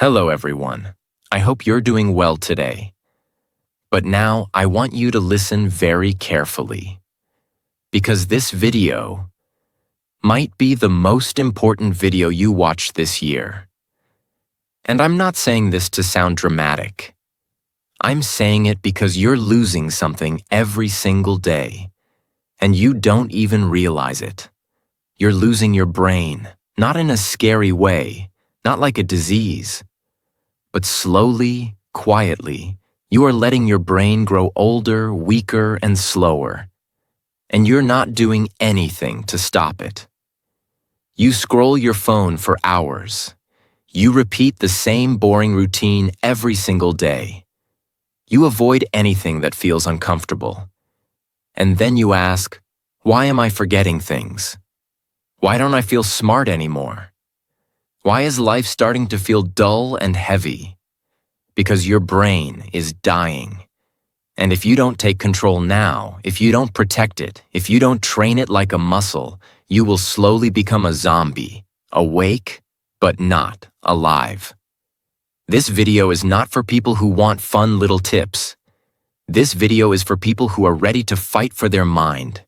Hello everyone. I hope you're doing well today. But now I want you to listen very carefully, because this video might be the most important video you watch this year. And I'm not saying this to sound dramatic. I'm saying it because you're losing something every single day, and you don't even realize it. You're losing your brain, not in a scary way, not like a disease. But slowly, quietly, you are letting your brain grow older, weaker, and slower. And you're not doing anything to stop it. You scroll your phone for hours. You repeat the same boring routine every single day. You avoid anything that feels uncomfortable. And then you ask, why am I forgetting things? Why don't I feel smart anymore? Why is life starting to feel dull and heavy? Because your brain is dying. And if you don't take control now, if you don't protect it, if you don't train it like a muscle, you will slowly become a zombie, awake, but not alive. This video is not for people who want fun little tips. This video is for people who are ready to fight for their mind.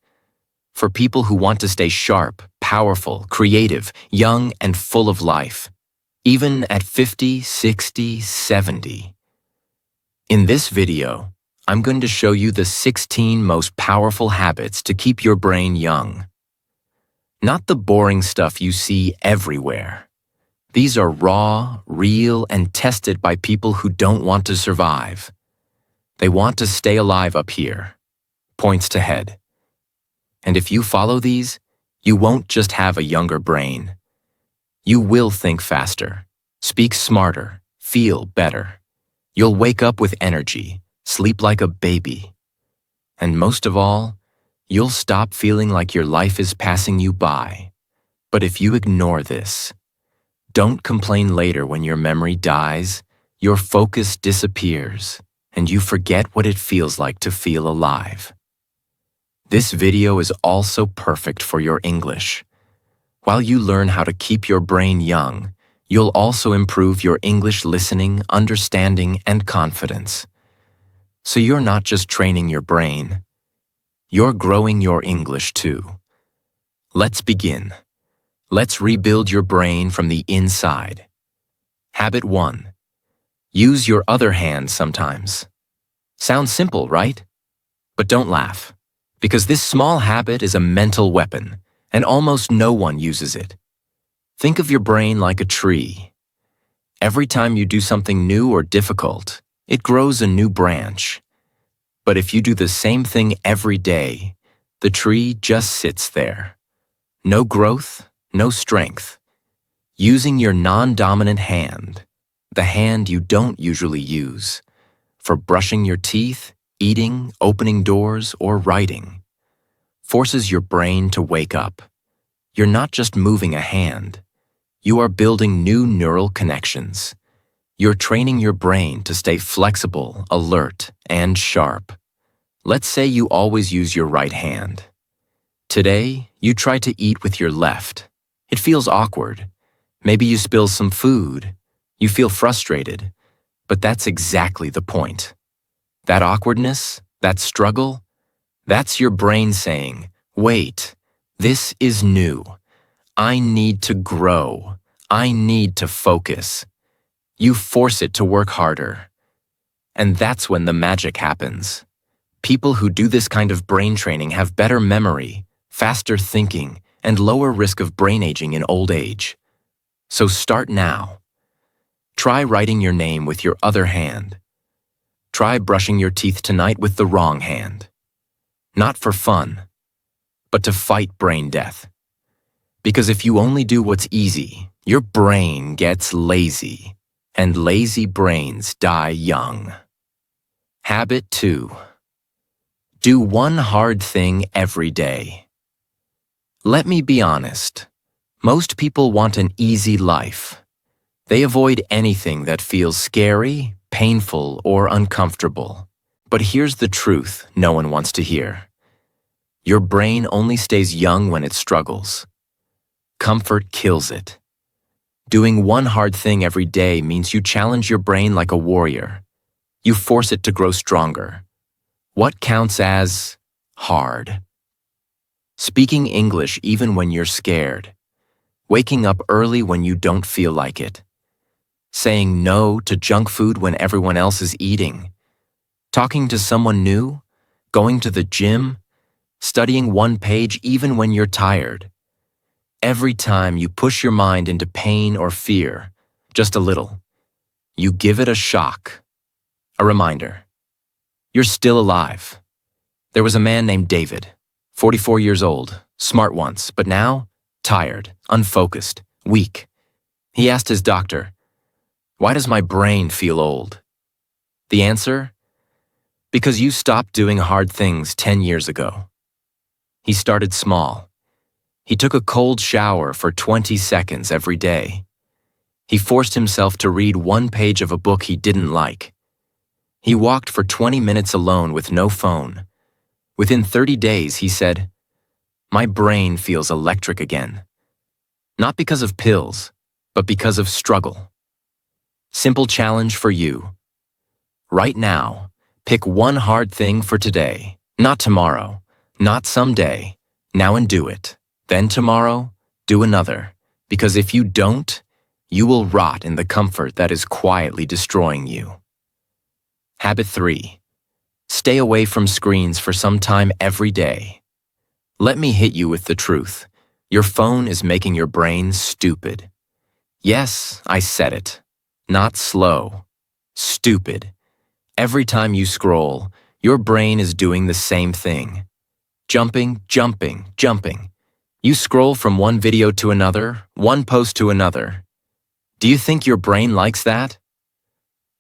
For people who want to stay sharp, powerful, creative, young, and full of life. Even at 50, 60, 70. In this video, I'm going to show you the 16 most powerful habits to keep your brain young. Not the boring stuff you see everywhere. These are raw, real, and tested by people who don't want to survive. They want to stay alive up here. Points to head. And if you follow these, you won't just have a younger brain. You will think faster, speak smarter, feel better. You'll wake up with energy, sleep like a baby. And most of all, you'll stop feeling like your life is passing you by. But if you ignore this, don't complain later when your memory dies, your focus disappears, and you forget what it feels like to feel alive. This video is also perfect for your English. While you learn how to keep your brain young, you'll also improve your English listening, understanding, and confidence. So you're not just training your brain, you're growing your English too. Let's begin. Let's rebuild your brain from the inside. Habit 1. Use your other hand sometimes. Sounds simple, right? But don't laugh, because this small habit is a mental weapon, and almost no one uses it. Think of your brain like a tree. Every time you do something new or difficult, it grows a new branch. But if you do the same thing every day, the tree just sits there. No growth, no strength. Using your non-dominant hand, the hand you don't usually use, for brushing your teeth, eating, opening doors, or writing, forces your brain to wake up. You're not just moving a hand. You are building new neural connections. You're training your brain to stay flexible, alert, and sharp. Let's say you always use your right hand. Today, you try to eat with your left. It feels awkward. Maybe you spill some food. You feel frustrated. But that's exactly the point. That awkwardness, that struggle, that's your brain saying, wait, this is new. I need to grow. I need to focus. You force it to work harder. And that's when the magic happens. People who do this kind of brain training have better memory, faster thinking, and lower risk of brain aging in old age. So start now. Try writing your name with your other hand. Try brushing your teeth tonight with the wrong hand. Not for fun, but to fight brain death. Because if you only do what's easy, your brain gets lazy, and lazy brains die young. Habit 2. Do one hard thing every day. Let me be honest. Most people want an easy life. They avoid anything that feels scary, painful, or uncomfortable. But here's the truth no one wants to hear. Your brain only stays young when it struggles. Comfort kills it. Doing one hard thing every day means you challenge your brain like a warrior. You force it to grow stronger. What counts as hard? Speaking English even when you're scared. Waking up early when you don't feel like it. Saying no to junk food when everyone else is eating. Talking to someone new. Going to the gym. Studying one page even when you're tired. Every time you push your mind into pain or fear, just a little, you give it a shock. A reminder. You're still alive. There was a man named David, 44 years old, smart once, but now tired, unfocused, weak. He asked his doctor, "Why does my brain feel old?" The answer? Because you stopped doing hard things 10 years ago. He started small. He took a cold shower for 20 seconds every day. He forced himself to read one page of a book he didn't like. He walked for 20 minutes alone with no phone. Within 30 days, he said, "My brain feels electric again." Not because of pills, but because of struggle. Simple challenge for you. Right now, pick one hard thing for today, not tomorrow, not someday. Now and do it. Then tomorrow, do another. Because if you don't, you will rot in the comfort that is quietly destroying you. Habit 3. Stay away from screens for some time every day. Let me hit you with the truth. Your phone is making your brain stupid. Yes, I said it. Not slow. Stupid. Every time you scroll, your brain is doing the same thing. Jumping, jumping, jumping. You scroll from one video to another, one post to another. Do you think your brain likes that?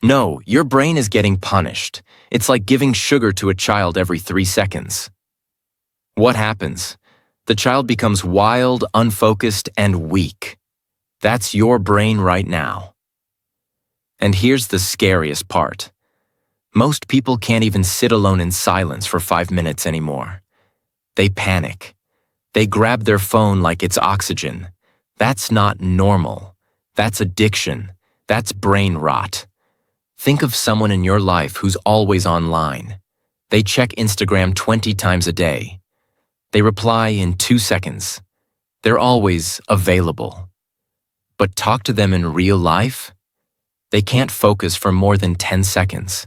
No, your brain is getting punished. It's like giving sugar to a child every 3 seconds. What happens? The child becomes wild, unfocused, and weak. That's your brain right now. And here's the scariest part. Most people can't even sit alone in silence for 5 minutes anymore. They panic. They grab their phone like it's oxygen. That's not normal. That's addiction. That's brain rot. Think of someone in your life who's always online. They check Instagram 20 times a day. They reply in 2 seconds. They're always available. But talk to them in real life? They can't focus for more than 10 seconds.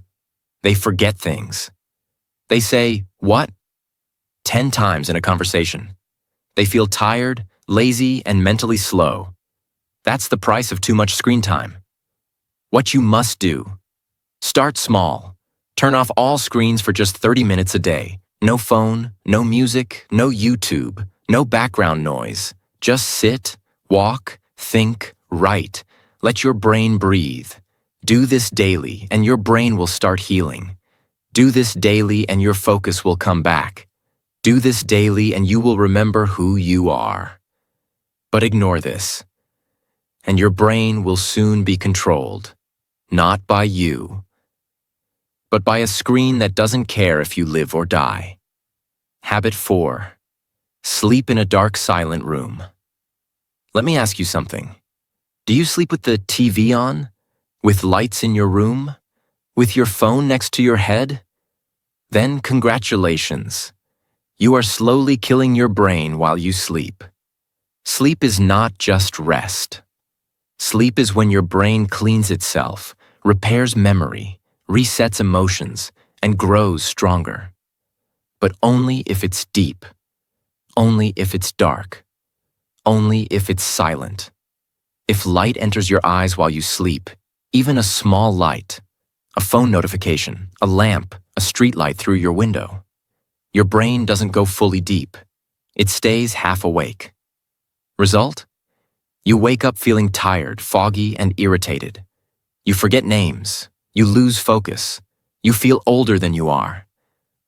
They forget things. They say, "What?" 10 times in a conversation. They feel tired, lazy, and mentally slow. That's the price of too much screen time. What you must do: start small. Turn off all screens for just 30 minutes a day. No phone, no music, no YouTube, no background noise. Just sit, walk, think, write. Let your brain breathe. Do this daily, and your brain will start healing. Do this daily, and your focus will come back. Do this daily, and you will remember who you are. But ignore this, and your brain will soon be controlled, not by you, but by a screen that doesn't care if you live or die. Habit 4. Sleep in a dark, silent room. Let me ask you something. Do you sleep with the TV on? With lights in your room? With your phone next to your head? Then congratulations. You are slowly killing your brain while you sleep. Sleep is not just rest. Sleep is when your brain cleans itself, repairs memory, resets emotions, and grows stronger. But only if it's deep. Only if it's dark. Only if it's silent. If light enters your eyes while you sleep, even a small light, a phone notification, a lamp, a street light through your window, your brain doesn't go fully deep. It stays half awake. Result? You wake up feeling tired, foggy, and irritated. You forget names. You lose focus. You feel older than you are.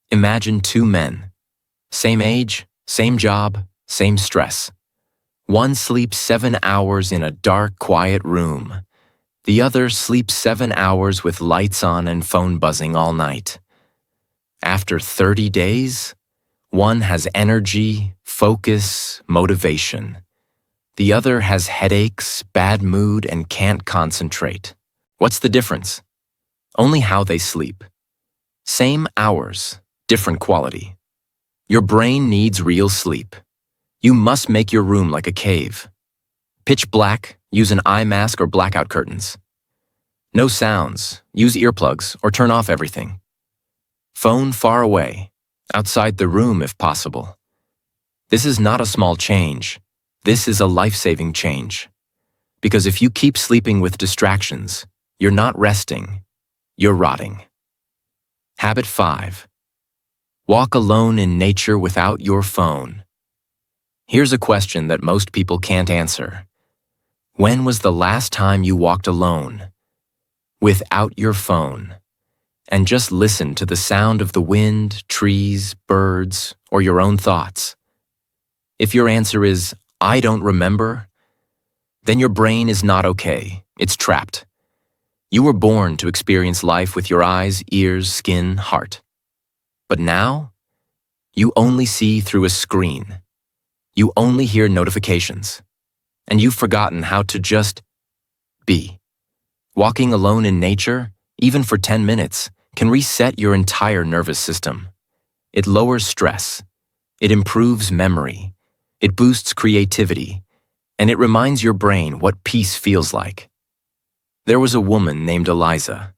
Imagine 2 men. Same age, same job, same stress. One sleeps 7 hours in a dark, quiet room. The other sleeps 7 hours with lights on and phone buzzing all night. After 30 days, one has energy, focus, motivation. The other has headaches, bad mood, and can't concentrate. What's the difference? Only how they sleep. Same hours, different quality. Your brain needs real sleep. You must make your room like a cave. Pitch black, use an eye mask or blackout curtains. No sounds, use earplugs or turn off everything. Phone far away, outside the room if possible. This is not a small change. This is a life-saving change. Because if you keep sleeping with distractions, you're not resting, you're rotting. Habit 5. Walk alone in nature without your phone. Here's a question that most people can't answer. When was the last time you walked alone, without your phone, and just listened to the sound of the wind, trees, birds, or your own thoughts? If your answer is, I don't remember, then your brain is not okay. It's trapped. You were born to experience life with your eyes, ears, skin, heart. But now, you only see through a screen. You only hear notifications. And you've forgotten how to just be. Walking alone in nature, even for 10 minutes, can reset your entire nervous system. It lowers stress. It improves memory. It boosts creativity. And it reminds your brain what peace feels like. There was a woman named Eliza.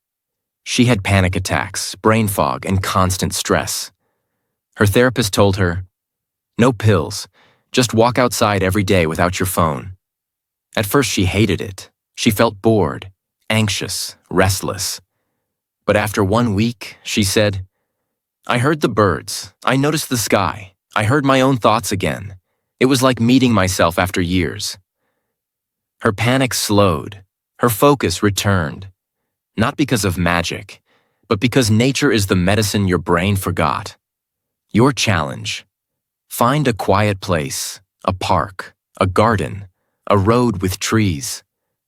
She had panic attacks, brain fog, and constant stress. Her therapist told her, "No pills, just walk outside every day without your phone." At first she hated it. She felt bored, anxious, restless. But after 1 week, she said, "I heard the birds, I noticed the sky, I heard my own thoughts again. It was like meeting myself after years." Her panic slowed. Her focus returned, not because of magic, but because nature is the medicine your brain forgot. Your challenge: find a quiet place, a park, a garden, a road with trees.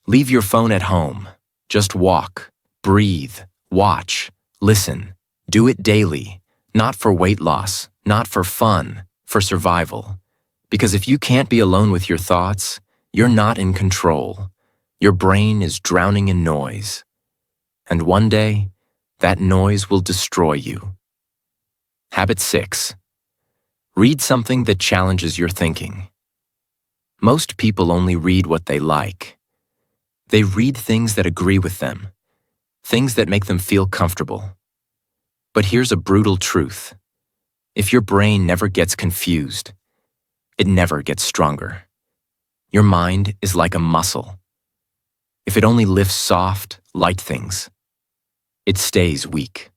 Leave your phone at home. Just walk, breathe, watch, listen. Do it daily, not for weight loss, not for fun, for survival. Because if you can't be alone with your thoughts, you're not in control. Your brain is drowning in noise. And one day, that noise will destroy you. Habit 6. Read something that challenges your thinking. Most people only read what they like. They read things that agree with them, things that make them feel comfortable. But here's a brutal truth. If your brain never gets confused, it never gets stronger. Your mind is like a muscle. If it only lifts soft, light things, it stays weak.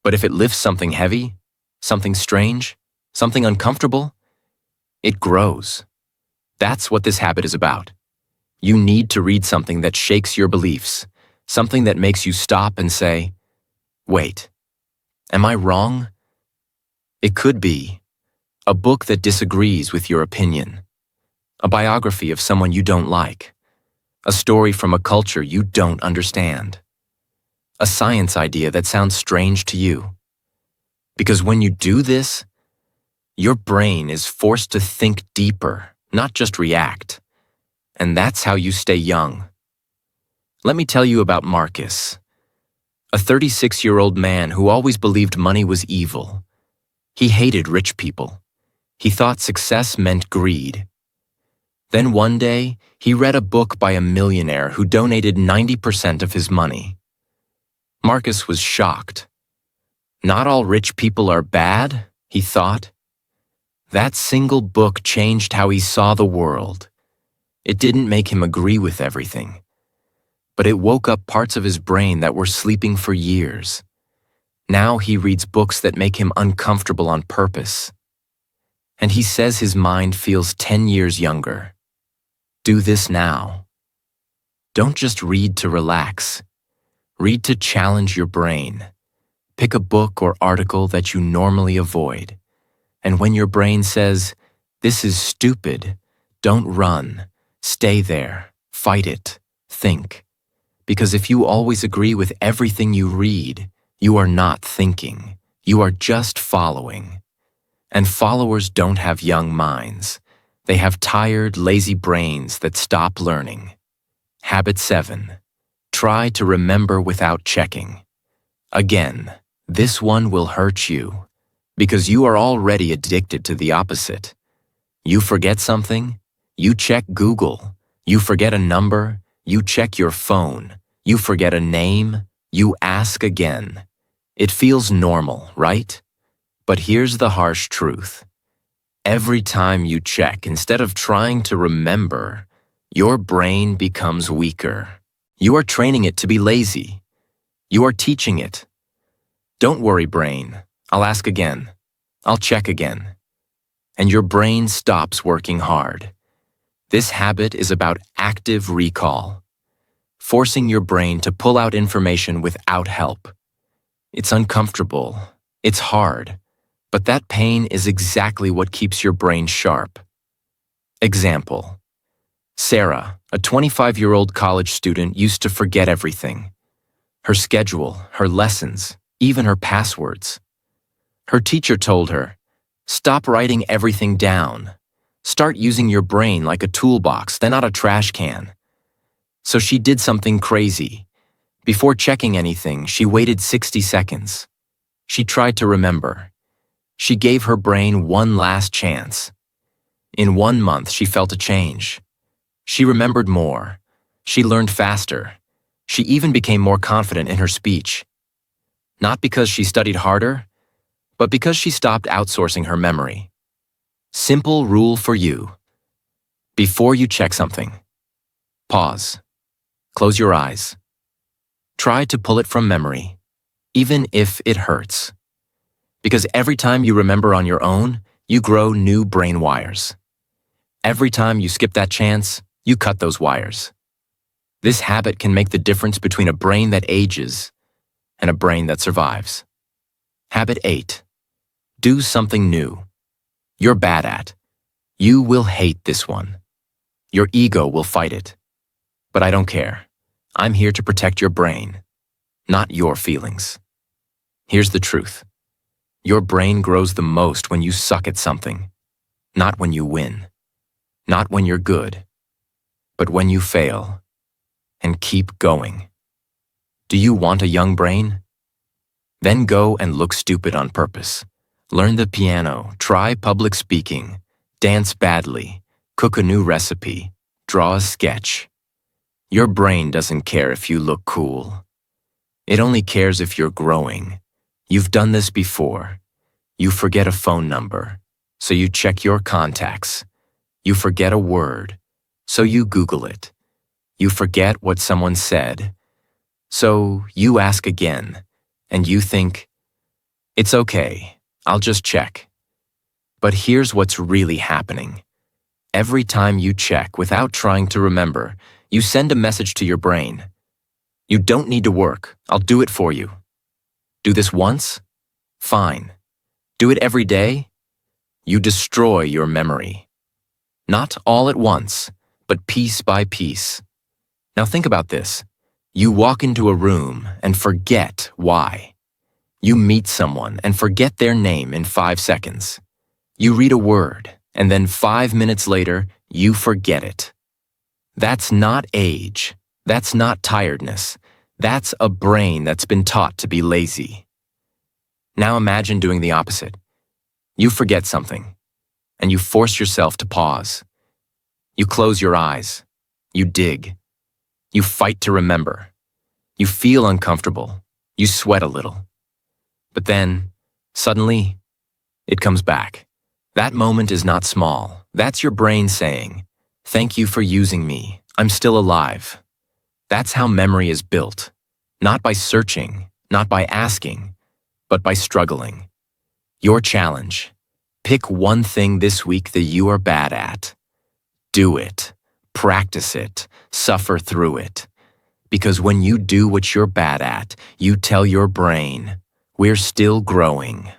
But if it lifts something heavy, something strange, something uncomfortable, it grows. That's what this habit is about. You need to read something that shakes your beliefs, something that makes you stop and say, "Wait, am I wrong?" It could be a book that disagrees with your opinion, a biography of someone you don't like, a story from a culture you don't understand, a science idea that sounds strange to you. Because when you do this, your brain is forced to think deeper, not just react. And that's how you stay young. Let me tell you about Marcus, a 36-year-old man who always believed money was evil. He hated rich people. He thought success meant greed. Then one day, he read a book by a millionaire who donated 90% of his money. Marcus was shocked. Not all rich people are bad, he thought. That single book changed how he saw the world. It didn't make him agree with everything, but it woke up parts of his brain that were sleeping for years. Now he reads books that make him uncomfortable on purpose. And he says his mind feels 10 years younger. Do this now. Don't just read to relax. Read to challenge your brain. Pick a book or article that you normally avoid. And when your brain says, "This is stupid," don't run. Stay there. Fight it. Think. Because if you always agree with everything you read, you are not thinking. You are just following. And followers don't have young minds. They have tired, lazy brains that stop learning. Habit 7. Try to remember without checking. Again, this one will hurt you because you are already addicted to the opposite. You forget something, you check Google. You forget a number, you check your phone. You forget a name, you ask again. It feels normal, right? But here's the harsh truth. Every time you check, instead of trying to remember, your brain becomes weaker. You are training it to be lazy. You are teaching it. Don't worry, brain. I'll ask again. I'll check again. And your brain stops working hard. This habit is about active recall, forcing your brain to pull out information without help. It's uncomfortable. It's hard. But that pain is exactly what keeps your brain sharp. Example. Sarah, a 25-year-old college student, used to forget everything. Her schedule, her lessons, even her passwords. Her teacher told her, "Stop writing everything down. Start using your brain like a toolbox, then not a trash can." So she did something crazy. Before checking anything, she waited 60 seconds. She tried to remember. She gave her brain one last chance. In 1 month, she felt a change. She remembered more. She learned faster. She even became more confident in her speech. Not because she studied harder, but because she stopped outsourcing her memory. Simple rule for you. Before you check something, pause. Close your eyes. Try to pull it from memory, even if it hurts. Because every time you remember on your own, you grow new brain wires. Every time you skip that chance, you cut those wires. This habit can make the difference between a brain that ages and a brain that survives. Habit 8. Do something new. You're bad at. You will hate this one. Your ego will fight it. But I don't care. I'm here to protect your brain, not your feelings. Here's the truth. Your brain grows the most when you suck at something, not when you win, not when you're good, but when you fail. And keep going. Do you want a young brain? Then go and look stupid on purpose. Learn the piano, try public speaking, dance badly, cook a new recipe, draw a sketch. Your brain doesn't care if you look cool. It only cares if you're growing. You've done this before. You forget a phone number, so you check your contacts. You forget a word, so you Google it. You forget what someone said, so you ask again, and you think, "It's okay, I'll just check." But here's what's really happening. Every time you check without trying to remember, you send a message to your brain. You don't need to work, I'll do it for you. Do this once? Fine. Do it every day? You destroy your memory. Not all at once, but piece by piece. Now think about this. You walk into a room and forget why. You meet someone and forget their name in 5 seconds. You read a word, and then 5 minutes later, you forget it. That's not age. That's not tiredness. That's a brain that's been taught to be lazy. Now imagine doing the opposite. You forget something, and you force yourself to pause. You close your eyes. You dig. You fight to remember. You feel uncomfortable. You sweat a little. But then, suddenly, it comes back. That moment is not small. That's your brain saying, "Thank you for using me. I'm still alive." That's how memory is built. Not by searching, not by asking, but by struggling. Your challenge. Pick one thing this week that you are bad at. Do it. Practice it. Suffer through it. Because when you do what you're bad at, you tell your brain, "We're still growing."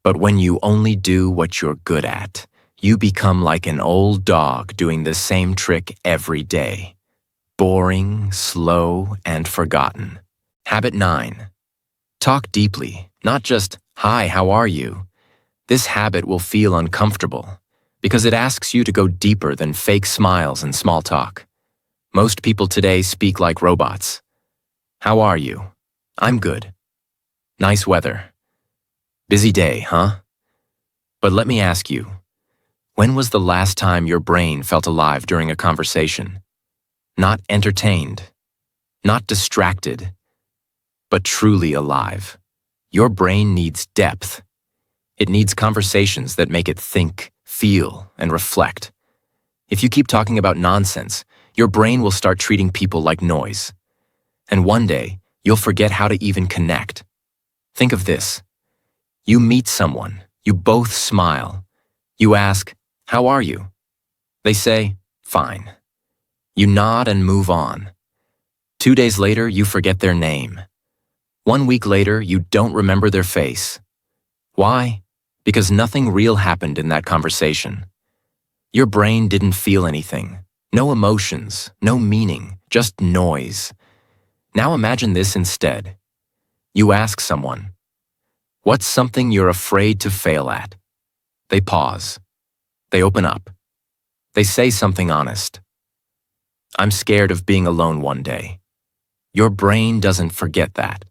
But when you only do what you're good at, you become like an old dog doing the same trick every day. Boring, slow, and forgotten. Habit 9. Talk deeply, not just, "Hi, how are you?" This habit will feel uncomfortable because it asks you to go deeper than fake smiles and small talk. Most people today speak like robots. How are you? I'm good. Nice weather. Busy day, huh? But let me ask you, when was the last time your brain felt alive during a conversation? Not entertained, not distracted, but truly alive. Your brain needs depth. It needs conversations that make it think, feel, and reflect. If you keep talking about nonsense, your brain will start treating people like noise. And one day, you'll forget how to even connect. Think of this. You meet someone, you both smile. You ask, "How are you?" They say, "Fine." You nod and move on. 2 days later, you forget their name. 1 week later, you don't remember their face. Why? Because nothing real happened in that conversation. Your brain didn't feel anything. No emotions, no meaning, just noise. Now imagine this instead. You ask someone, "What's something you're afraid to fail at?" They pause. They open up. They say something honest. "I'm scared of being alone one day." Your brain doesn't forget that.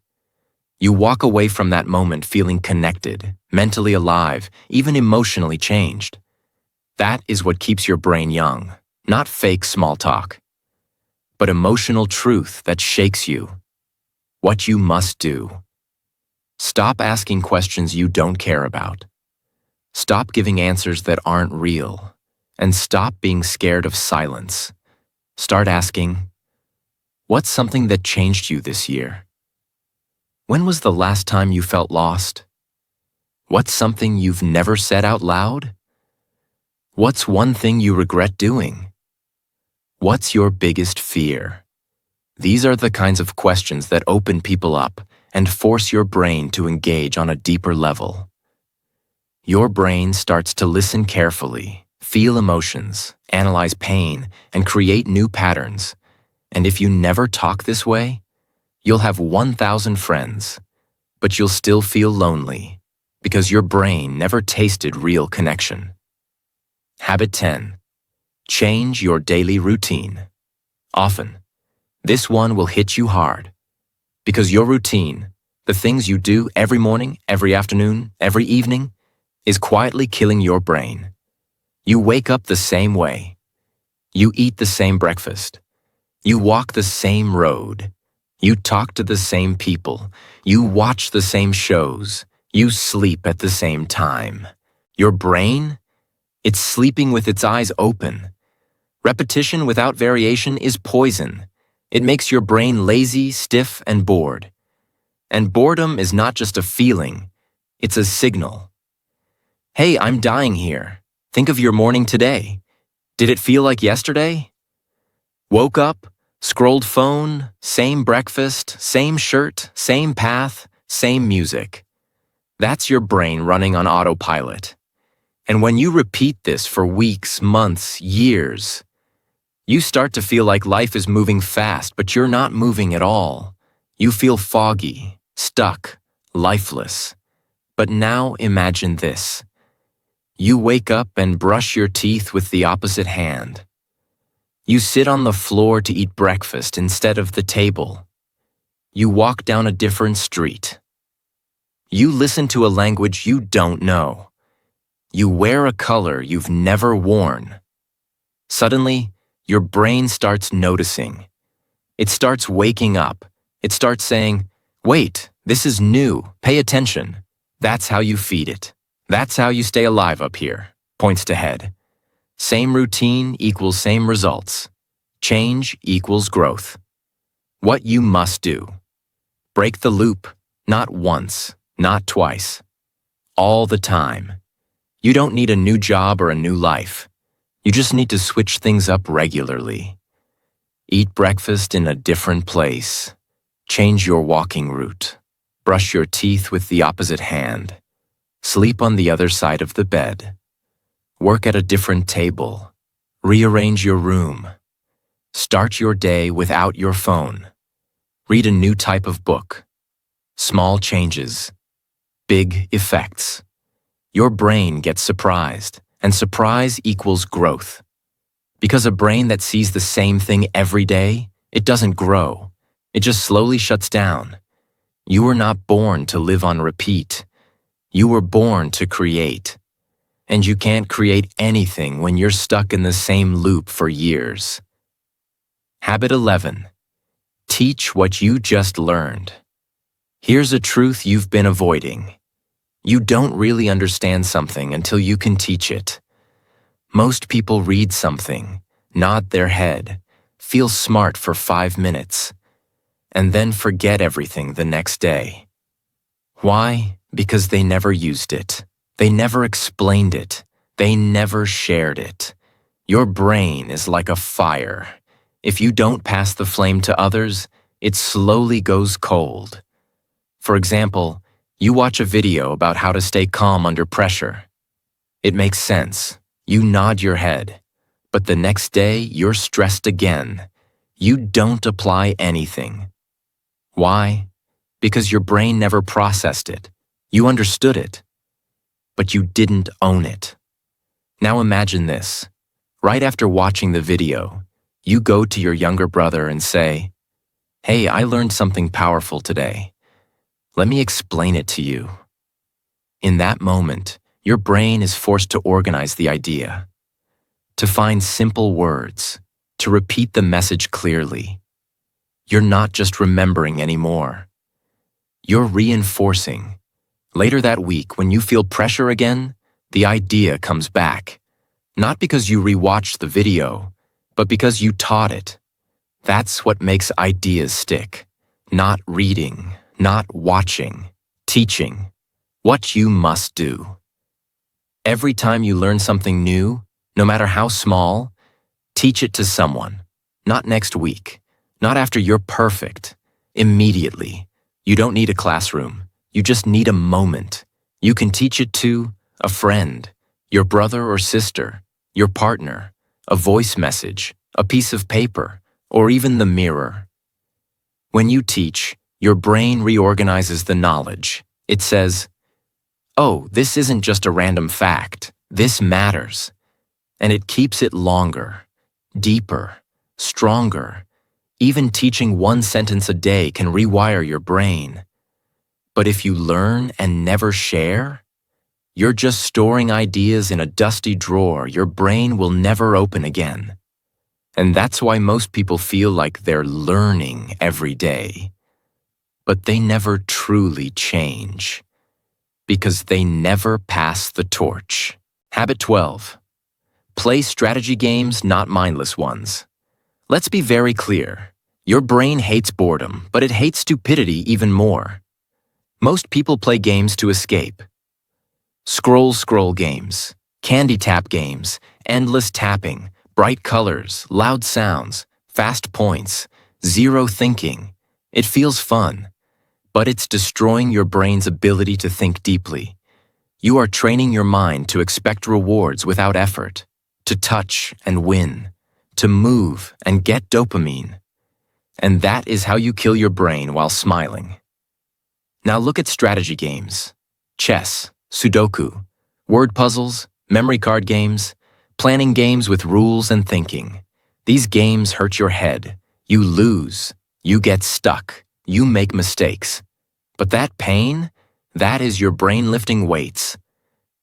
You walk away from that moment feeling connected, mentally alive, even emotionally changed. That is what keeps your brain young, not fake small talk, but emotional truth that shakes you. What you must do. Stop asking questions you don't care about. Stop giving answers that aren't real. And stop being scared of silence. Start asking, what's something that changed you this year? When was the last time you felt lost? What's something you've never said out loud? What's one thing you regret doing? What's your biggest fear? These are the kinds of questions that open people up and force your brain to engage on a deeper level. Your brain starts to listen carefully, feel emotions, analyze pain, and create new patterns. And if you never talk this way, you'll have 1,000 friends, but you'll still feel lonely because your brain never tasted real connection. Habit 10. Change your daily routine. Often, this one will hit you hard because your routine, the things you do every morning, every afternoon, every evening, is quietly killing your brain. You wake up the same way. You eat the same breakfast. You walk the same road. You talk to the same people. You watch the same shows. You sleep at the same time. Your brain? It's sleeping with its eyes open. Repetition without variation is poison. It makes your brain lazy, stiff, and bored. And boredom is not just a feeling, it's a signal. Hey, I'm dying here. Think of your morning today. Did it feel like yesterday? Woke up, scrolled phone, same breakfast, same shirt, same path, same music. That's your brain running on autopilot. And when you repeat this for weeks, months, years, you start to feel like life is moving fast, but you're not moving at all. You feel foggy, stuck, lifeless. But now imagine this. You wake up and brush your teeth with the opposite hand. You sit on the floor to eat breakfast instead of the table. You walk down a different street. You listen to a language you don't know. You wear a color you've never worn. Suddenly, your brain starts noticing. It starts waking up. It starts saying, "Wait, this is new. Pay attention." That's how you feed it. That's how you stay alive up here. Points to head. Same routine equals same results. Change equals growth. What you must do. Break the loop, not once, not twice. All the time. You don't need a new job or a new life. You just need to switch things up regularly. Eat breakfast in a different place. Change your walking route. Brush your teeth with the opposite hand. Sleep on the other side of the bed. Work at a different table. Rearrange your room. Start your day without your phone. Read a new type of book. Small changes. Big effects. Your brain gets surprised, And surprise equals growth. Because a brain that sees the same thing every day, it doesn't grow. It just slowly shuts down. You were not born to live on repeat. You were born to create. And you can't create anything when you're stuck in the same loop for years. Habit 11. Teach what you just learned. Here's a truth you've been avoiding. You don't really understand something until you can teach it. Most people read something, nod their head, feel smart for 5 minutes, and then forget everything the next day. Why? Because they never used it. They never explained it. They never shared it. Your brain is like a fire. If you don't pass the flame to others, it slowly goes cold. For example, you watch a video about how to stay calm under pressure. It makes sense. You nod your head. But the next day, you're stressed again. You don't apply anything. Why? Because your brain never processed it. You understood it, but you didn't own it. Now imagine this. Right after watching the video, you go to your younger brother and say, "Hey, I learned something powerful today. Let me explain it to you." In that moment, your brain is forced to organize the idea, to find simple words, to repeat the message clearly. You're not just remembering anymore. You're reinforcing. Later that week, when you feel pressure again, the idea comes back. Not because you rewatched the video, but because you taught it. That's what makes ideas stick. Not reading, not watching, teaching. What you must do. Every time you learn something new, no matter how small, teach it to someone. Not next week, not after you're perfect. Immediately. You don't need a classroom. You just need a moment. You can teach it to a friend, your brother or sister, your partner, a voice message, a piece of paper, or even the mirror. When you teach, your brain reorganizes the knowledge. It says, "Oh, this isn't just a random fact. This matters." And it keeps it longer, deeper, stronger. Even teaching one sentence a day can rewire your brain. But if you learn and never share, you're just storing ideas in a dusty drawer your brain will never open again. And that's why most people feel like they're learning every day. But they never truly change, because they never pass the torch. Habit 12. Play strategy games, not mindless ones. Let's be very clear. Your brain hates boredom, but it hates stupidity even more. Most people play games to escape. Scroll games, candy tap games, endless tapping, bright colors, loud sounds, fast points, zero thinking. It feels fun, but it's destroying your brain's ability to think deeply. You are training your mind to expect rewards without effort, to touch and win, to move and get dopamine. And that is how you kill your brain while smiling. Now look at strategy games. Chess, Sudoku, word puzzles, memory card games, planning games with rules and thinking. These games hurt your head. You lose. You get stuck. You make mistakes. But that pain, that is your brain lifting weights.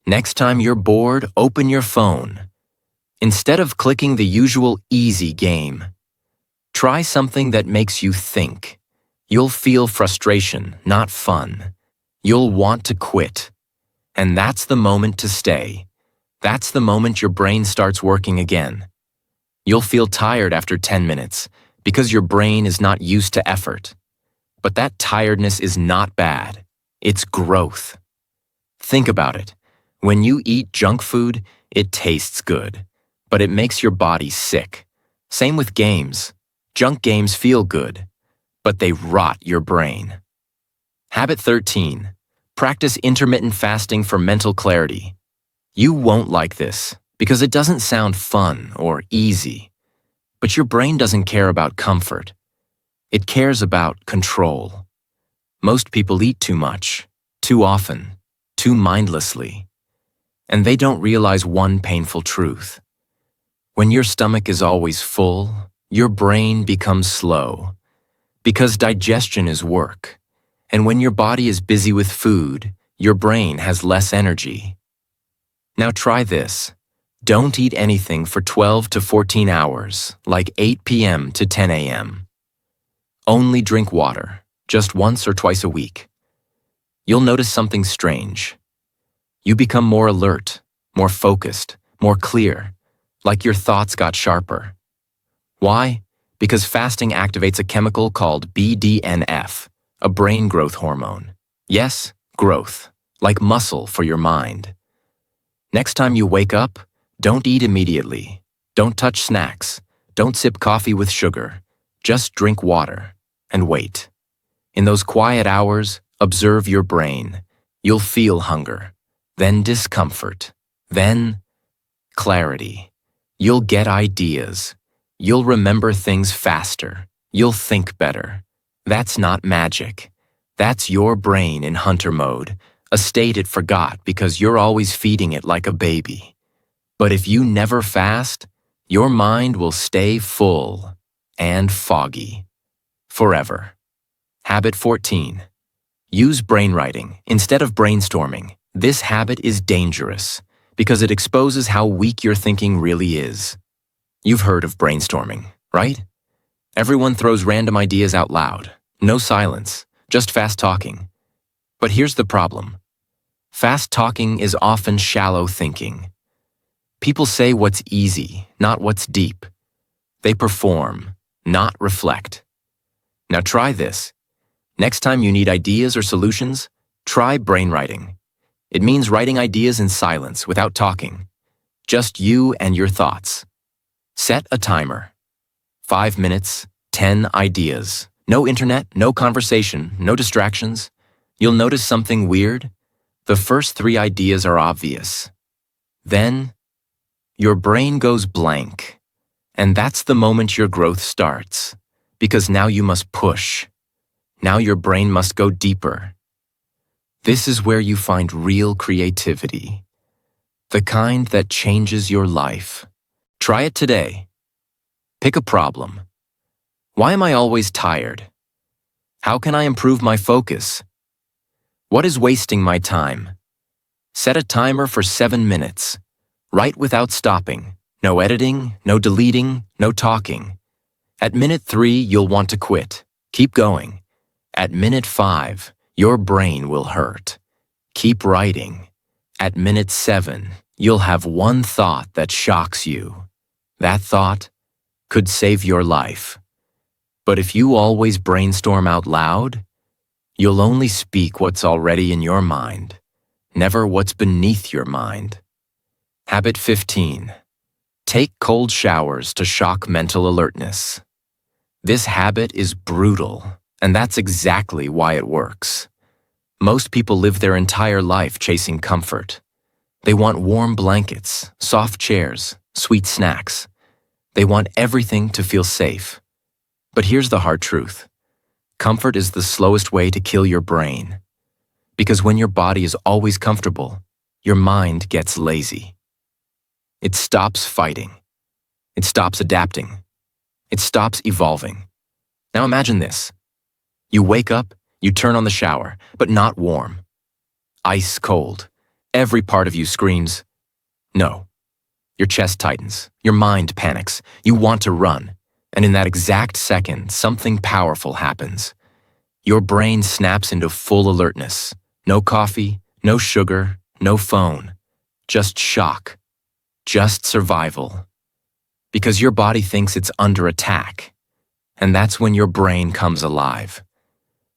Next time you're bored, open your phone. Instead of clicking the usual easy game, try something that makes you think. You'll feel frustration, not fun. You'll want to quit. And that's the moment to stay. That's the moment your brain starts working again. You'll feel tired after 10 minutes because your brain is not used to effort. But that tiredness is not bad. It's growth. Think about it. When you eat junk food, it tastes good, but it makes your body sick. Same with games. Junk games feel good, but they rot your brain. Habit 13. Practice intermittent fasting for mental clarity. You won't like this because it doesn't sound fun or easy. But your brain doesn't care about comfort. It cares about control. Most people eat too much, too often, too mindlessly. and they don't realize one painful truth. When your stomach is always full, your brain becomes slow, because digestion is work. And when your body is busy with food, your brain has less energy. Now try this. Don't eat anything for 12 to 14 hours, like 8 p.m. to 10 a.m. Only drink water, just once or twice a week. You'll notice something strange. You become more alert, more focused, more clear, like your thoughts got sharper. Why? Because fasting activates a chemical called BDNF, a brain growth hormone. Yes, growth, like muscle for your mind. Next time you wake up, don't eat immediately. Don't touch snacks. Don't sip coffee with sugar. Just drink water and wait. In those quiet hours, observe your brain. You'll feel hunger, then discomfort, then clarity. You'll get ideas. You'll remember things faster. You'll think better. That's not magic. That's your brain in hunter mode, a state it forgot because you're always feeding it like a baby. But if you never fast, your mind will stay full and foggy forever. Habit 14. Use brainwriting instead of brainstorming. This habit is dangerous because it exposes how weak your thinking really is. You've heard of brainstorming, right? Everyone throws random ideas out loud. No silence, just fast talking. But here's the problem. Fast talking is often shallow thinking. People say what's easy, not what's deep. They perform, not reflect. Now try this. Next time you need ideas or solutions, try brainwriting. It means writing ideas in silence without talking. Just you and your thoughts. Set a timer. 5 minutes, 10 ideas. No internet, no conversation, no distractions. You'll notice something weird. The first 3 ideas are obvious. Then, your brain goes blank. And that's the moment your growth starts. Because now you must push. Now your brain must go deeper. This is where you find real creativity. The kind that changes your life. Try it today. Pick a problem. Why am I always tired? How can I improve my focus? What is wasting my time? Set a timer for 7 minutes. Write without stopping. No editing, no deleting, no talking. At minute 3, you'll want to quit. Keep going. At minute 5, your brain will hurt. Keep writing. At minute 7, you'll have one thought that shocks you. That thought could save your life. But if you always brainstorm out loud, you'll only speak what's already in your mind, never what's beneath your mind. Habit 15. Take cold showers to shock mental alertness. This habit is brutal, and that's exactly why it works. Most people live their entire life chasing comfort. They want warm blankets, soft chairs, sweet snacks. They want everything to feel safe. But here's the hard truth. Comfort is the slowest way to kill your brain. Because when your body is always comfortable, your mind gets lazy. It stops fighting. It stops adapting. It stops evolving. Now imagine this. You wake up, you turn on the shower, but not warm. Ice cold. Every part of you screams, no. Your chest tightens. Your mind panics. You want to run. And in that exact second, something powerful happens. Your brain snaps into full alertness. No coffee, no sugar, no phone. Just shock. Just survival. Because your body thinks it's under attack. And that's when your brain comes alive.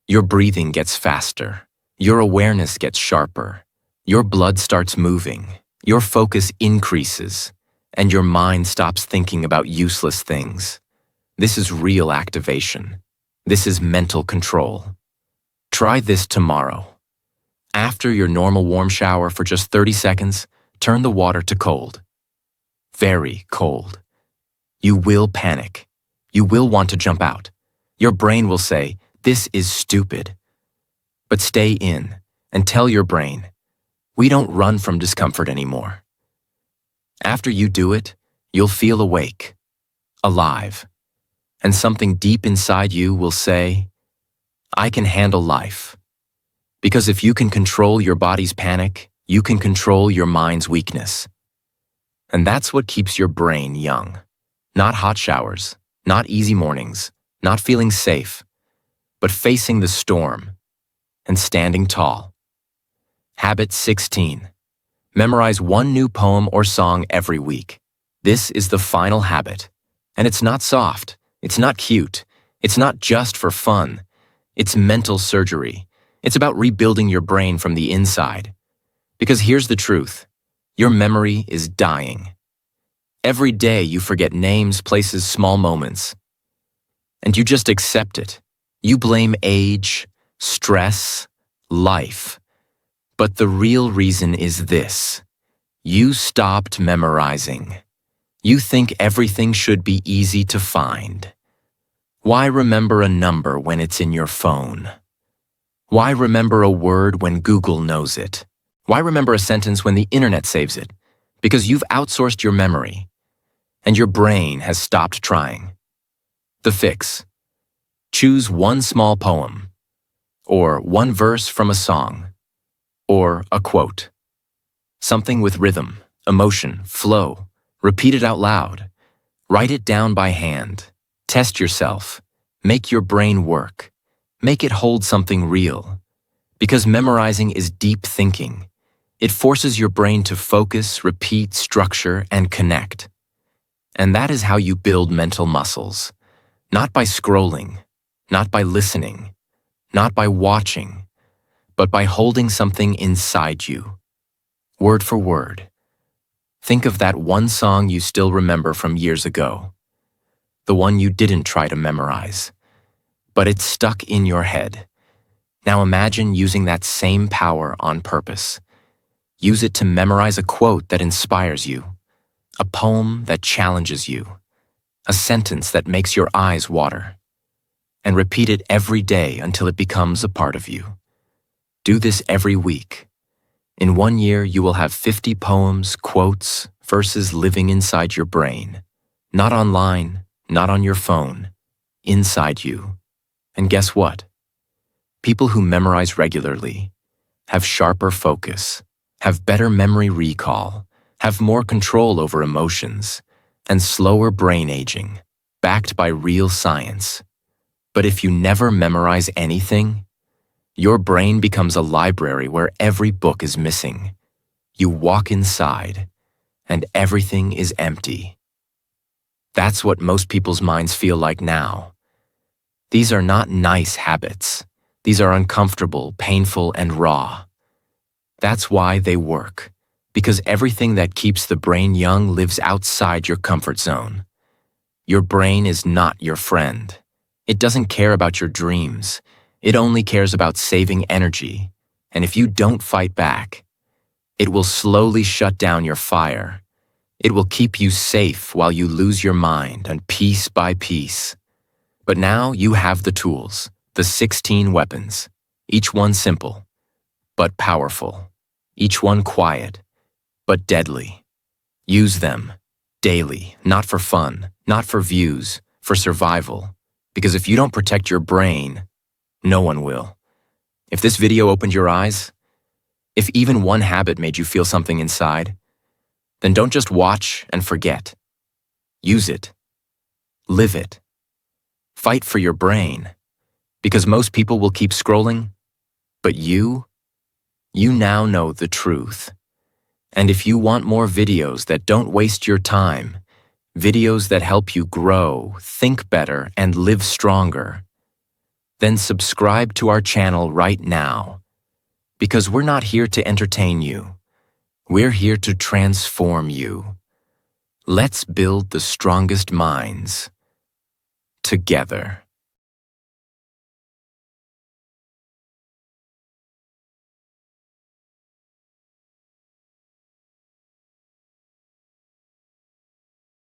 Your breathing gets faster. Your awareness gets sharper. Your blood starts moving. Your focus increases. And your mind stops thinking about useless things. This is real activation. This is mental control. Try this tomorrow. After your normal warm shower for just 30 seconds, turn the water to cold. Very cold. You will panic. You will want to jump out. Your brain will say, "This is stupid." But stay in and tell your brain, We don't run from discomfort anymore. After you do it, you'll feel awake, alive, and something deep inside you will say, I can handle life. Because if you can control your body's panic, you can control your mind's weakness. And that's what keeps your brain young. Not hot showers, not easy mornings, not feeling safe, but facing the storm and standing tall. Habit 16. Memorize one new poem or song every week. This is the final habit. And it's not soft, it's not cute, it's not just for fun. It's mental surgery. It's about rebuilding your brain from the inside. Because here's the truth. Your memory is dying. Every day you forget names, places, small moments. And you just accept it. You blame age, stress, life. But the real reason is this. You stopped memorizing. You think everything should be easy to find. Why remember a number when it's in your phone? Why remember a word when Google knows it? Why remember a sentence when the internet saves it? Because you've outsourced your memory, and your brain has stopped trying. The fix. Choose one small poem, or one verse from a song, or a quote. Something with rhythm, emotion, flow. Repeat it out loud. Write it down by hand. Test yourself. Make your brain work. Make it hold something real. Because memorizing is deep thinking. It forces your brain to focus, repeat, structure, and connect. And that is how you build mental muscles. Not by scrolling, not by listening, not by watching, but by holding something inside you. Word for word. Think of that one song you still remember from years ago. The one you didn't try to memorize, but it's stuck in your head. Now imagine using that same power on purpose. Use it to memorize a quote that inspires you, a poem that challenges you, a sentence that makes your eyes water. And repeat it every day until it becomes a part of you. Do this every week. In 1 year, you will have 50 poems, quotes, verses living inside your brain. Not online, not on your phone, inside you. And guess what? People who memorize regularly have sharper focus, have better memory recall, have more control over emotions, and slower brain aging, backed by real science. But if you never memorize anything, your brain becomes a library where every book is missing. You walk inside, and everything is empty. That's what most people's minds feel like now. These are not nice habits. These are uncomfortable, painful, and raw. That's why they work, because everything that keeps the brain young lives outside your comfort zone. Your brain is not your friend. It doesn't care about your dreams. It only cares about saving energy. And if you don't fight back, it will slowly shut down your fire. It will keep you safe while you lose your mind, and piece by piece. But now you have the tools, the 16 weapons, each one simple, but powerful. Each one quiet, but deadly. Use them daily, not for fun, not for views, for survival. Because if you don't protect your brain, no one will. If this video opened your eyes, if even one habit made you feel something inside, then don't just watch and forget. Use it. Live it. Fight for your brain. Because most people will keep scrolling, but you now know the truth. And if you want more videos that don't waste your time, videos that help you grow, think better, and live stronger, then subscribe to our channel right now. Because we're not here to entertain you. We're here to transform you. Let's build the strongest minds together.